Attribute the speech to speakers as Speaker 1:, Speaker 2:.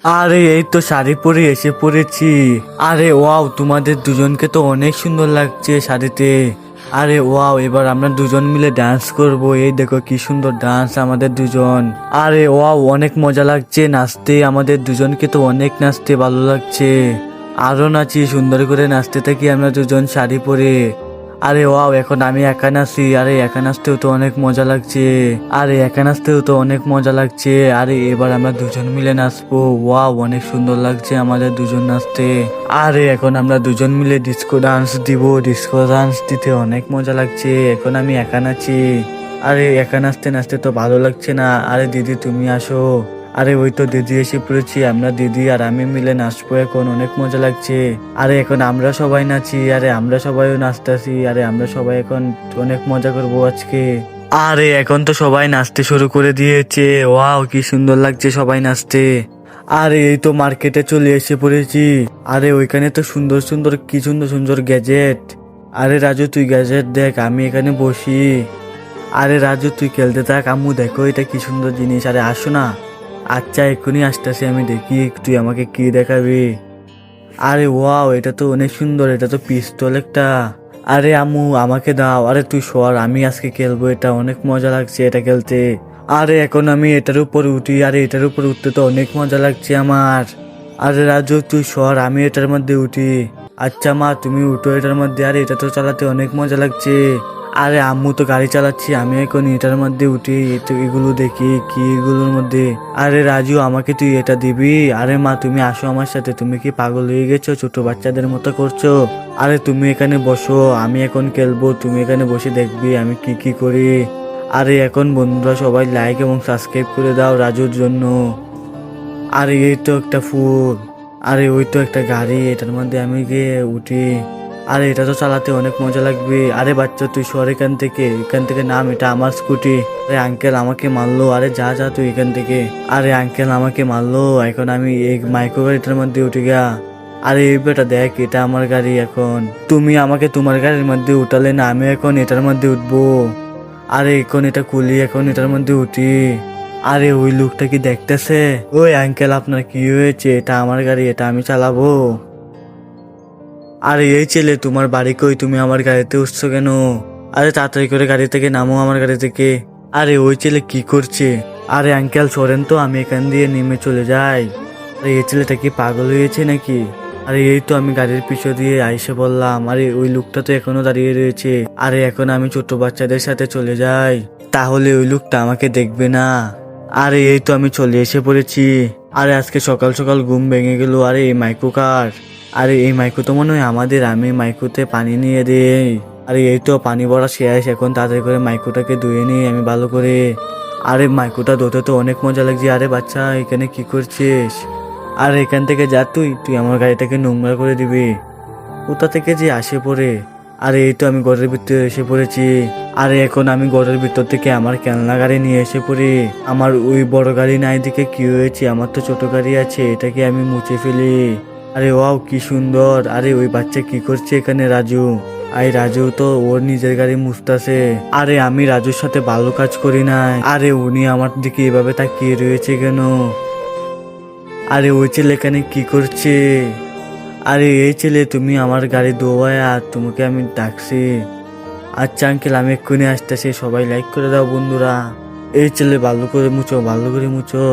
Speaker 1: আরে এই তো শাড়ি পরে এসে পড়েছি। আরে ওয়াও, তোমাদের দুজনকে তো অনেক সুন্দর লাগছে শাড়িতে। আরে ওয়াও, এবার আমরা দুজন মিলে ডান্স করব। এই দেখো কি সুন্দর ডান্স আমাদের দুজন। আরে ওয়াও, অনেক মজা লাগছে নাচতে, আমাদের দুজনকে তো অনেক নাচতে ভালো লাগছে। আরো নাচি, সুন্দর করে নাচতে থাকি আমরা দুজন শাড়ি পরে। আরে ওয়াও, এখন আমি একা নাচি। আরে একা নাচতেও তো অনেক মজা লাগছে। আরে একা নাচতেও তো অনেক মজা লাগছে। আরে এবার আমরা দুজন মিলে নাচবো। ওয়াও, অনেক সুন্দর লাগছে আমাদের দুজন নাচতে। আরে এখন আমরা দুজন মিলে ডিস্কো ডান্স দিব। ডিস্কো ডান্স দিতে অনেক মজা লাগছে। এখন আমি একা নাচি। আরে একা নাচতে নাচতে তো ভালো লাগছে না। আরে দিদি তুমি আসো। আরে ওই তো দিদি এসে পড়েছি, আমরা দিদি আর আমি মিলে নাচবো এখন, অনেক মজা লাগছে। আরে এখন আমরা সবাই নাচি। আরে আমরা সবাইও নাচতেছি। আরে আমরা সবাই এখন অনেক মজা করবো আজকে। আরে এখন তো সবাই নাচতে শুরু করে দিয়েছে। ওয়াও, কি সুন্দর লাগছে সবাই নাচতে। আরে এই তো মার্কেটে চলে এসে পড়েছি। আরে ওইখানে তো সুন্দর সুন্দর কি সুন্দর সুন্দর গ্যাজেট। আরে রাজু তুই গ্যাজেট দেখ, আমি এখানে বসি। আরে রাজু তুই খেলতে থাক, আম্মু দেখো এটা কি সুন্দর জিনিস। আরে আসো না। আচ্ছা এক্ষুনি আসতেছি, আমি দেখি তুই আমাকে কি দেখাবি। আরে ওয়াও, এটা তো অনেক সুন্দর, এটা তো পিস্তল একটা। আরে আম্মু আমাকে দাও। আরে তুই সর, আমি আজকে খেলবো, এটা অনেক মজা লাগছে এটা খেলতে। আরে এখন আমি এটার উপর উঠি। আরে এটার উপর উঠতে তো অনেক মজা লাগছে আমার। আরে রাজু তুই সর, আমি এটার মধ্যে উঠি। আচ্ছা মা তুমি উঠো এটার মধ্যে। আরে এটা তো চালাতে অনেক মজা লাগছে। আরে আম্মু তো গাড়ি চালাচ্ছি, আমি এখন এটার মধ্যে উঠি। তো এগুলো দেখি কি এগুলোর মধ্যে। আরে রাজু আমাকে তুই এটা দিবি। আরে মা তুমি আসো আমার সাথে, তুমি কি পাগল হয়ে গেছো, ছোট বাচ্চাদের মতো করছো। আরে তুমি এখানে বসো, আমি এখন খেলবো, তুমি এখানে বসে দেখবি আমি কি কি করি। আরে এখন বন্ধুরা সবাই লাইক এবং সাবস্ক্রাইব করে দাও রাজুর জন্য। আরে এই তো একটা ফুল। আরে ওই তো একটা গাড়ি, এটার মধ্যে আমি গিয়ে উঠি। আরে এটা তো চালাতে অনেক মজা লাগবে। আরে বাচ্চা তুই সর এখান থেকে নাম, এটা আমার স্কুটি। আরে আঙ্কেল আমাকে মারলো। আরে যা যা তুই এখান থেকে। আরে আঙ্কেল আমাকে মারলো, এখন আমি এই মাইক্রো গাড়িটার মধ্যে উঠে গা। আরে এই বেটা দেখ, এটা আমার গাড়ি। এখন তুমি আমাকে তোমার গাড়ির মধ্যে উঠালে না, আমি এখন এটার মধ্যে উঠবো। আরে এখন এটা খুলি, এখন এটার মধ্যে উঠি। আরে ওই লোকটা কি দেখতেছে? ওই আঙ্কেল আপনার কি হয়েছে? এটা আমার গাড়ি, এটা আমি চালাবো। আরে এই ছেলে তোমার বাড়ি কই? তুমি আমার গাড়িতে উঠছো কেন? আরে তাড়াতাড়ি করে গাড়ি থেকে নামো আমার গাড়ি থেকে। আরে ওই ছেলে কি করছে? আরে আঙ্কেল সরেন তো, আমি এখান দিয়ে নেমে চলে যাই। আরে এই ছেলেটা কি পাগল হয়েছে নাকি? আরে এই তো আমি গাড়ির পিছু দিয়ে আইসে বললাম। আরে ওই লোকটা তো এখনো দাঁড়িয়ে রয়েছে। আরে এখন আমি ছোট বাচ্চাদের সাথে চলে যাই, তাহলে ওই লোকটা আমাকে দেখবে না। আরে এই তো আমি চলে এসে পড়েছি। আরে আজকে সকাল সকাল ঘুম ভেঙে গেল। আরে এই মাইক্রো কার। আরে এই মাইক্রো তো মনে হয় আমাদের, আমি মাইক্রোতে পানি নিয়ে দেই। আরে এই তো পানি ভরা শেষ, এখন তাড়াতাড়ি করে মাইক্রোটাকে ধুয়ে নিই আমি ভালো করে। আরে মাইক্রোটা ধুতে তো অনেক মজা লাগছে। আরে বাচ্চা এখানে কি করছিস? আর এখান থেকে যা, তুই তুই আমার গাড়িটাকে নোংরা করে দিবি। কোথা থেকে যে আসে পড়ে। আরে এই তো আমি ঘরের ভিতরে এসে পড়েছি। আরে এখন আমি ঘরের ভিতর থেকে আমার খেলনা গাড়ি নিয়ে এসে পড়ি। আমার ওই বড় গাড়ি নাই দিকে কি হয়েছে, আমার তো ছোট গাড়ি আছে, এটাকে আমি মুছে ফেলি। আরে ওয়াও কি সুন্দর। আরে ওই বাচ্চা কি করছে এখানে? রাজু। আই রাজু তো ওর নিজের গাড়ি মুছতাছে। আরে আমি রাজুর সাথে ভালো কাজ করি নাই। আরে উনি আমার দিকে এভাবে তাকিয়ে রয়েছে কেন? আরে ওই ছেলে এখানে কি করছে? আরে এই ছেলে তুমি আমার গাড়ি ধোয়া, আর তোমাকে আমি ডাকছি। আচ্ছা আঙ্কেল আমি এক্ষুনি আসতেছি, সবাই লাইক করে দাও বন্ধুরা। এই ছেলে ভালো করে মুছো, ভালো করে মুছো।